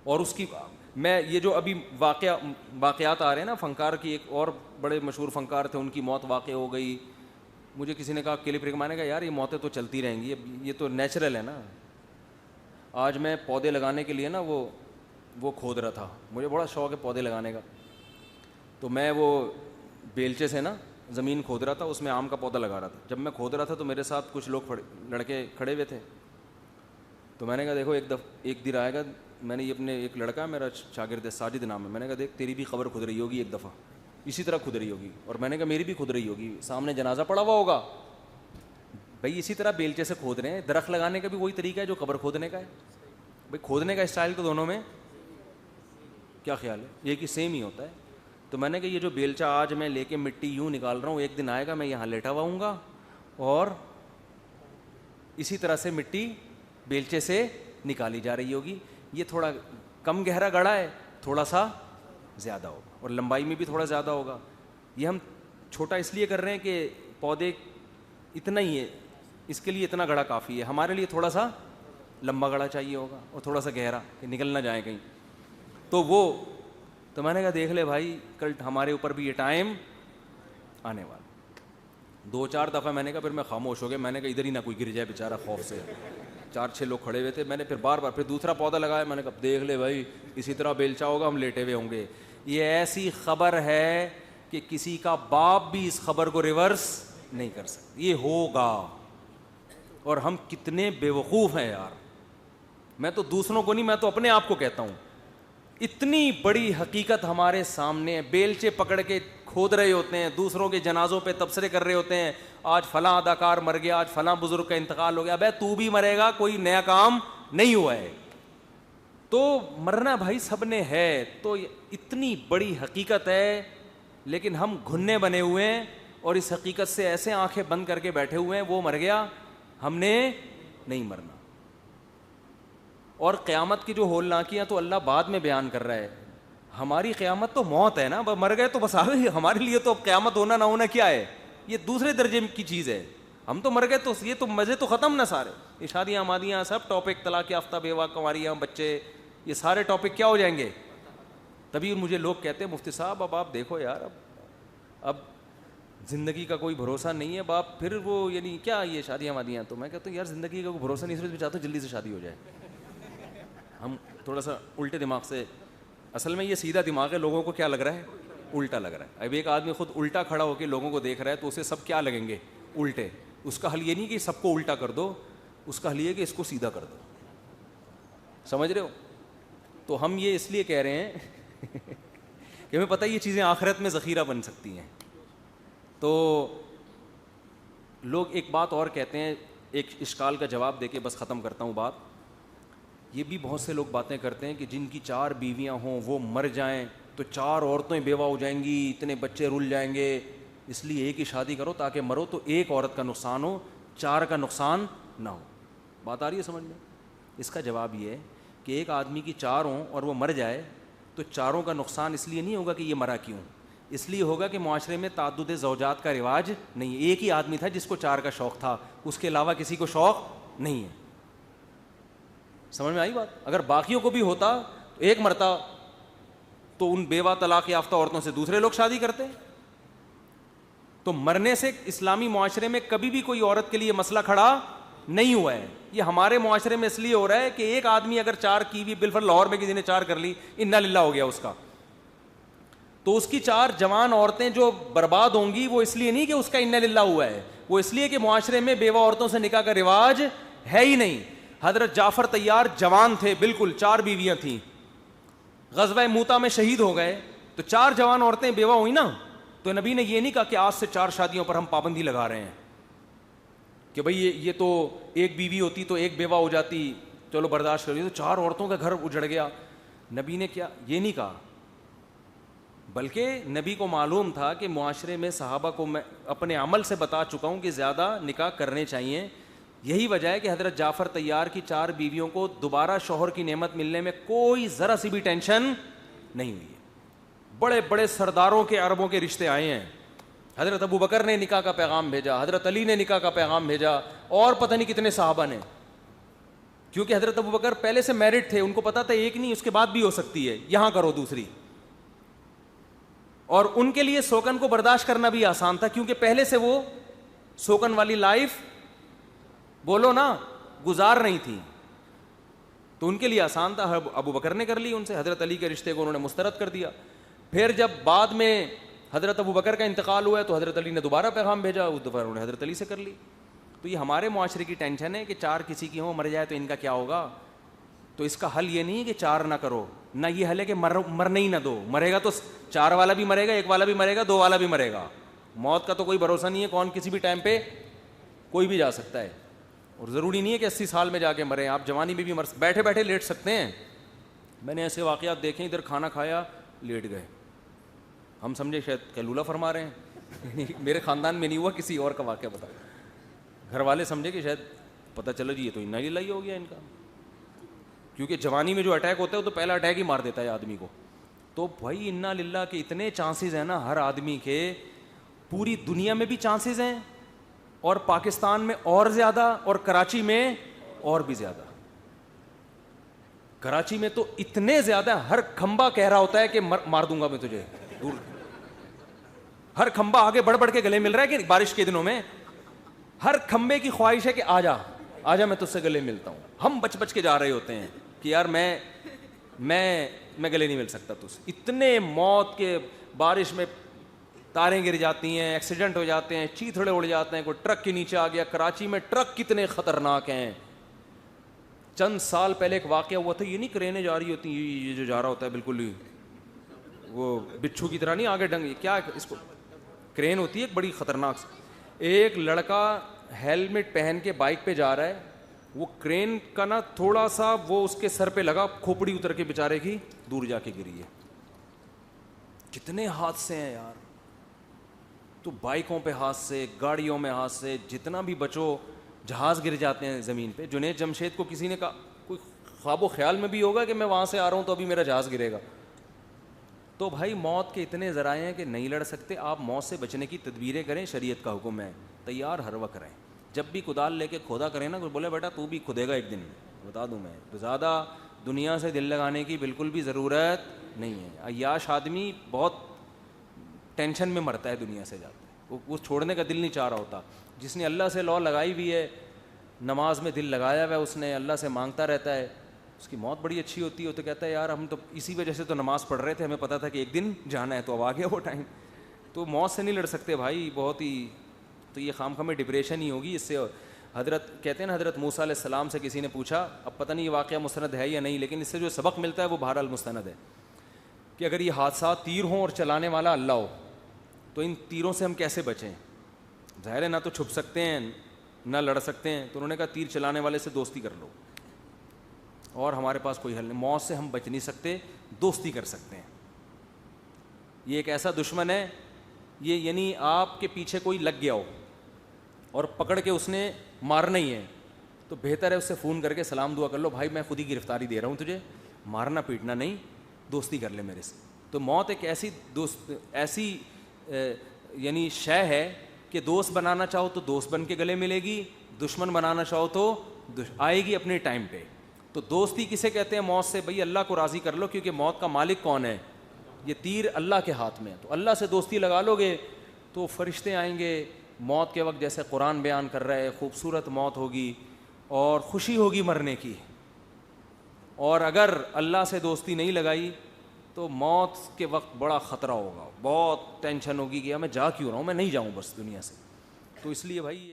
اور اس کی میں یہ جو ابھی واقعات آ رہے ہیں نا، فنکار کی ایک اور بڑے مشہور فنکار تھے، ان کی موت واقع ہو گئی. مجھے کسی نے کہا کلپ میں نے کہا یار یہ موتیں تو چلتی رہیں گی، یہ تو نیچرل ہے نا. آج میں پودے لگانے کے لیے نا وہ کھود رہا تھا، مجھے بڑا شوق ہے پودے لگانے کا. تو میں وہ بیلچے سے نا زمین کھود رہا تھا، اس میں آم کا پودا لگا رہا تھا. جب میں کھود رہا تھا تو میرے ساتھ کچھ لوگ لڑکے کھڑے ہوئے تھے. تو میں نے کہا دیکھو ایک دن آئے گا، میں نے یہ اپنے ایک لڑکا میرا شاگرد ہے ساجد نام ہے، میں نے کہا دیکھ تیری بھی قبر کھد رہی ہوگی ایک دفعہ، اسی طرح کھد رہی ہوگی. اور میں نے کہا میری بھی کھد رہی ہوگی، سامنے جنازہ پڑا ہوا ہوگا. بھائی اسی طرح بیلچے سے کھود رہے ہیں. درخت لگانے کا بھی وہی طریقہ ہے جو قبر کھودنے کا ہے. بھائی کھودنے کا اسٹائل تو دونوں میں کیا خیال ہے؟ ایک ہی سیم ہی ہوتا ہے. تو میں نے کہا یہ جو بیلچہ آج میں لے کے مٹی یوں نکال رہا ہوں، ایک دن آئے گا میں یہاں لیٹا ہوا ہوں گا اور اسی طرح سے مٹی بیلچے سے نکالی جا رہی ہوگی. یہ تھوڑا کم گہرا گڑھا ہے، تھوڑا سا زیادہ ہوگا، اور لمبائی میں بھی تھوڑا زیادہ ہوگا. یہ ہم چھوٹا اس لیے کر رہے ہیں کہ پودے اتنا ہی ہے، اس کے لیے اتنا گڑھا کافی ہے. ہمارے لیے تھوڑا سا لمبا گڑھا چاہیے ہوگا اور تھوڑا سا گہرا کہ نکل نہ جائیں کہیں. تو میں نے کہا دیکھ لے بھائی کل ہمارے اوپر بھی یہ ٹائم آنے والا. 2-4 دفعہ میں نے کہا، پھر میں خاموش ہو گیا. میں نے کہا ادھر ہی نہ کوئی گر جائے بیچارہ خوف سے. 4-6 لوگ کھڑے ہوئے تھے. میں نے پھر بار پھر دوسرا پودا لگایا. میں نے کہا دیکھ لے بھائی اسی طرح بیلچا ہوگا، ہم لیٹے ہوئے ہوں گے. یہ ایسی خبر ہے کہ کسی کا باپ بھی اس خبر کو ریورس نہیں کر سکتا. یہ ہوگا. اور ہم کتنے بیوقوف ہیں یار. میں تو دوسروں کو نہیں، میں تو اپنے آپ کو کہتا ہوں. اتنی بڑی حقیقت ہمارے سامنے، بیلچے پکڑ کے کھود رہے ہوتے ہیں، دوسروں کے جنازوں پہ تبصرے کر رہے ہوتے ہیں. آج فلاں اداکار مر گیا، آج فلاں بزرگ کا انتقال ہو گیا. بھائی تو بھی مرے گا، کوئی نیا کام نہیں ہوا ہے. تو مرنا بھائی سب نے ہے. تو اتنی بڑی حقیقت ہے، لیکن ہم گھننے بنے ہوئے ہیں اور اس حقیقت سے ایسے آنکھیں بند کر کے بیٹھے ہوئے ہیں وہ مر گیا، ہم نے نہیں مرنا. اور قیامت کی جو ہولناکیاں تو اللہ بعد میں بیان کر رہا ہے. ہماری قیامت تو موت ہے نا، مر گئے تو بس آ گئی. ہمارے لیے تو اب قیامت ہونا نہ ہونا کیا ہے، یہ دوسرے درجے کی چیز ہے. ہم تو مر گئے تو یہ تو مزے تو ختم نہ سارے. یہ شادیاں مادیاں سب ٹاپک، طلاق یافتہ بیوہ کنواریاں بچے، یہ سارے ٹاپک کیا ہو جائیں گے. تبھی مجھے لوگ کہتے ہیں مفتی صاحب اب آپ دیکھو یار اب زندگی کا کوئی بھروسہ نہیں ہے باپ. پھر وہ یعنی کیا یہ شادیاں وادیاں. تو میں کہتا ہوں یار زندگی کا کوئی بھروسہ نہیں، اس میں چاہتا ہوں جلدی سے شادی ہو جائے. ہم تھوڑا سا الٹے دماغ سے، اصل میں یہ سیدھا دماغ ہے، لوگوں کو کیا لگ رہا ہے الٹا لگ رہا ہے. اب ایک آدمی خود الٹا کھڑا ہو کے لوگوں کو دیکھ رہا ہے تو اسے سب کیا لگیں گے الٹے. اس کا حل یہ نہیں کہ سب کو الٹا کر دو، اس کا حل یہ کہ اس کو سیدھا کر دو. سمجھ رہے ہو؟ تو ہم یہ اس لیے کہہ رہے ہیں کہ ہمیں پتہ یہ چیزیں آخرت میں ذخیرہ بن سکتی ہیں. تو لوگ ایک بات اور کہتے ہیں، ایک اشکال کا جواب دے کے بس ختم کرتا ہوں بات. یہ بھی بہت سے لوگ باتیں کرتے ہیں کہ جن کی 4 بیویاں ہوں وہ مر جائیں تو 4 عورتیں بیوہ ہو جائیں گی، اتنے بچے رل جائیں گے، اس لیے ایک ہی شادی کرو تاکہ مرو تو ایک عورت کا نقصان ہو، 4 کا نقصان نہ ہو. بات آ رہی ہے سمجھ میں؟ اس کا جواب یہ ہے کہ ایک آدمی کی 4 ہوں اور وہ مر جائے تو 4 کا نقصان اس لیے نہیں ہوگا کہ یہ مرا کیوں، اس لیے ہوگا کہ معاشرے میں تعدد زوجات کا رواج نہیں ہے. ایک ہی آدمی تھا جس کو 4 کا شوق تھا، اس کے علاوہ کسی کو شوق نہیں ہے. سمجھ میں آئی بات؟ اگر باقیوں کو بھی ہوتا، ایک مرتا تو ان بیوہ طلاق یافتہ عورتوں سے دوسرے لوگ شادی کرتے. تو مرنے سے اسلامی معاشرے میں کبھی بھی کوئی عورت کے لیے مسئلہ کھڑا نہیں ہوا ہے. یہ ہمارے معاشرے میں اس لیے ہو رہا ہے کہ ایک آدمی اگر 4 کی بھی بالفرض لاہور میں کسی نے 4 کر لی، انا للہ ہو گیا اس کا، تو اس کی 4 جوان عورتیں جو برباد ہوں گی وہ اس لیے نہیں کہ اس کا انا للہ ہوا ہے، وہ اس لیے کہ معاشرے میں بیوہ عورتوں سے نکاح کا رواج ہے ہی نہیں. حضرت جعفر طیار جوان تھے بالکل، 4 بیویاں تھیں، غزوہ موتا میں شہید ہو گئے تو 4 جوان عورتیں بیوہ ہوئی نا. تو نبی نے یہ نہیں کہا کہ آج سے 4 شادیوں پر ہم پابندی لگا رہے ہیں کہ بھئی یہ تو ایک بیوی ہوتی تو ایک بیوہ ہو جاتی، چلو برداشت کریے، تو 4 عورتوں کا گھر اجڑ گیا. نبی نے کیا یہ نہیں کہا، بلکہ نبی کو معلوم تھا کہ معاشرے میں صحابہ کو میں اپنے عمل سے بتا چکا ہوں کہ زیادہ نکاح کرنے چاہیے. یہی وجہ ہے کہ حضرت جعفر طیار کی 4 بیویوں کو دوبارہ شوہر کی نعمت ملنے میں کوئی ذرا سی بھی ٹینشن نہیں ہوئی ہے. بڑے بڑے سرداروں کے عربوں کے رشتے آئے ہیں. حضرت ابو بکر نے نکاح کا پیغام بھیجا، حضرت علی نے نکاح کا پیغام بھیجا، اور پتہ نہیں کتنے صحابہ نے. کیونکہ حضرت ابوبکر پہلے سے میرڈ تھے, ان کو پتا تھا ایک نہیں اس کے بعد بھی ہو سکتی ہے, یہاں کرو دوسری. اور ان کے لیے سوکن کو برداشت کرنا بھی آسان تھا, کیونکہ پہلے سے وہ سوکن والی لائف بولو نا گزار نہیں تھی, تو ان کے لیے آسان تھا. ابوبکر نے کر لی ان سے, حضرت علی کے رشتے کو انہوں نے مسترد کر دیا. پھر جب بعد میں حضرت ابوبکر کا انتقال ہوا ہے تو حضرت علی نے دوبارہ پیغام بھیجا, اس دفعہ انہوں نے حضرت علی سے کر لی. تو یہ ہمارے معاشرے کی ٹینشن ہے کہ 4 کسی کی ہوں, مر جائے تو ان کا کیا ہوگا. تو اس کا حل یہ نہیں ہے کہ 4 نہ کرو, نہ یہ حل ہے کہ مرنے ہی نہ دو. مرے گا تو 4 والا بھی مرے گا, 1 والا بھی مرے گا, 2 والا بھی مرے گا. موت کا تو کوئی بھروسہ نہیں ہے, کون کسی بھی ٹائم پہ کوئی بھی جا سکتا ہے. اور ضروری نہیں ہے کہ 80 سال میں جا کے مریں, آپ جوانی میں بھی بیٹھے بیٹھے لیٹ سکتے ہیں. میں نے ایسے واقعات دیکھے, ادھر کھانا کھایا لیٹ گئے, ہم سمجھے شاید قیلولہ فرما رہے ہیں. میرے خاندان میں نہیں ہوا, کسی اور کا واقعہ بتا. گھر والے سمجھے کہ شاید پتہ چلو جی یہ تو انا للہ ہو گیا ان کا, کیونکہ جوانی میں جو اٹیک ہوتا ہے وہ تو پہلا اٹیک ہی مار دیتا ہے آدمی کو. تو بھائی انا للہ کے اتنے چانسز ہیں نا ہر آدمی کے, پوری دنیا میں بھی چانسز ہیں, اور پاکستان میں اور زیادہ, اور کراچی میں اور بھی زیادہ. کراچی میں تو اتنے زیادہ, ہر کھمبا کہہ رہا ہوتا ہے کہ مار دوں گا میں تجھے. دور ہر کھمبا آگے بڑھ بڑھ کے گلے مل رہا ہے کہ بارش کے دنوں میں ہر کھمبے کی خواہش ہے کہ آ جا میں تجھ سے گلے ملتا ہوں. ہم بچ بچ کے جا رہے ہوتے ہیں کہ یار میں گلے نہیں مل سکتا تجھ سے. اتنے موت کے, بارش میں تاریں گر جاتی ہیں, ایکسیڈنٹ ہو جاتے ہیں, چیتھڑے اڑ جاتے ہیں, کوئی ٹرک کے نیچے آ گیا. کراچی میں ٹرک کتنے خطرناک ہیں. چند سال پہلے ایک واقعہ ہوا تھا, یہ نہیں کرینیں جا رہی ہوتی, یہ جو جا رہا ہوتا ہے بالکل ہی وہ بچھو کی طرح نہیں آگے ڈنگ, کیا اس کو کرین ہوتی ہے ایک بڑی خطرناک. ایک لڑکا ہیلمٹ پہن کے بائک پہ جا رہا ہے, وہ کرین کا نا تھوڑا سا وہ اس کے سر پہ لگا, کھوپڑی اتر کے بیچارے کی دور جا کے گری ہے. کتنے حادثے ہیں یار. تو بائکوں پہ حادثے, گاڑیوں میں حادثے, جتنا بھی بچو. جہاز گر جاتے ہیں زمین پہ. جنید جمشید کو کسی نے کہا, کوئی خواب و خیال میں بھی ہوگا کہ میں وہاں سے آ رہا ہوں تو ابھی میرا جہاز گرے گا. تو بھائی موت کے اتنے ذرائع ہیں کہ نہیں لڑ سکتے. آپ موت سے بچنے کی تدبیریں کریں, شریعت کا حکم ہے, تیار ہر وقت رہیں. جب بھی کدال لے کے کھودا کریں نا, کوئی بولے بیٹا تو بھی کھدے گا ایک دن, بتا دوں میں. تو زیادہ دنیا سے دل لگانے کی بالکل بھی ضرورت نہیں ہے. عیاش آدمی بہت ٹینشن میں مرتا ہے دنیا سے جاتا ہے, وہ چھوڑنے کا دل نہیں چاہ رہا ہوتا. جس نے اللہ سے لو لگائی ہوئی ہے, نماز میں دل لگایا ہوا ہے, اس نے اللہ سے مانگتا رہتا ہے, اس کی موت بڑی اچھی ہوتی ہے. تو کہتا ہے یار ہم تو اسی وجہ سے تو نماز پڑھ رہے تھے, ہمیں پتا تھا کہ ایک دن جانا ہے, تو اب آ گیا وہ ٹائم. تو موت سے نہیں لڑ سکتے بھائی, بہت ہی. تو یہ خام خواہ ڈپریشن ہی ہوگی اس سے. حضرت کہتے ہیں نا, حضرت موسیٰ علیہ السلام سے کسی نے پوچھا, اب پتہ نہیں یہ واقعہ مستند ہے یا نہیں, لیکن اس سے جو سبق ملتا ہے وہ بہرحال مستند ہے, کہ اگر یہ حادثات تیر ہوں اور چلانے والا اللہ ہو تو ان تیروں سے ہم کیسے بچیں. ظاہر ہے نہ تو چھپ سکتے ہیں نہ لڑ سکتے ہیں. تو انہوں نے کہا تیر چلانے والے سے دوستی کر لو, اور ہمارے پاس کوئی حل نہیں. موت سے ہم بچ نہیں سکتے, دوستی کر سکتے ہیں. یہ ایک ایسا دشمن ہے, یہ یعنی آپ کے پیچھے کوئی لگ گیا ہو اور پکڑ کے اس نے مارنا ہی ہے, تو بہتر ہے اس سے فون کر کے سلام دعا کر لو, بھائی میں خود ہی گرفتاری دے رہا ہوں تجھے, مارنا پیٹنا نہیں, دوستی کر لے میرے سے. تو موت ایک ایسی یعنی شے ہے کہ دوست بنانا چاہو تو دوست بن کے گلے ملے گی, دشمن بنانا چاہو تو آئے گی اپنے ٹائم پہ. تو دوستی کسے کہتے ہیں موت سے؟ بھئی اللہ کو راضی کر لو, کیونکہ موت کا مالک کون ہے؟ یہ تیر اللہ کے ہاتھ میں ہے. تو اللہ سے دوستی لگا لو گے تو فرشتے آئیں گے موت کے وقت, جیسے قرآن بیان کر رہا ہے, خوبصورت موت ہوگی اور خوشی ہوگی مرنے کی. اور اگر اللہ سے دوستی نہیں لگائی تو موت کے وقت بڑا خطرہ ہوگا, بہت ٹینشن ہوگی کہ میں جا کیوں رہا ہوں, میں نہیں جاؤں بس دنیا سے. تو اس لیے بھائی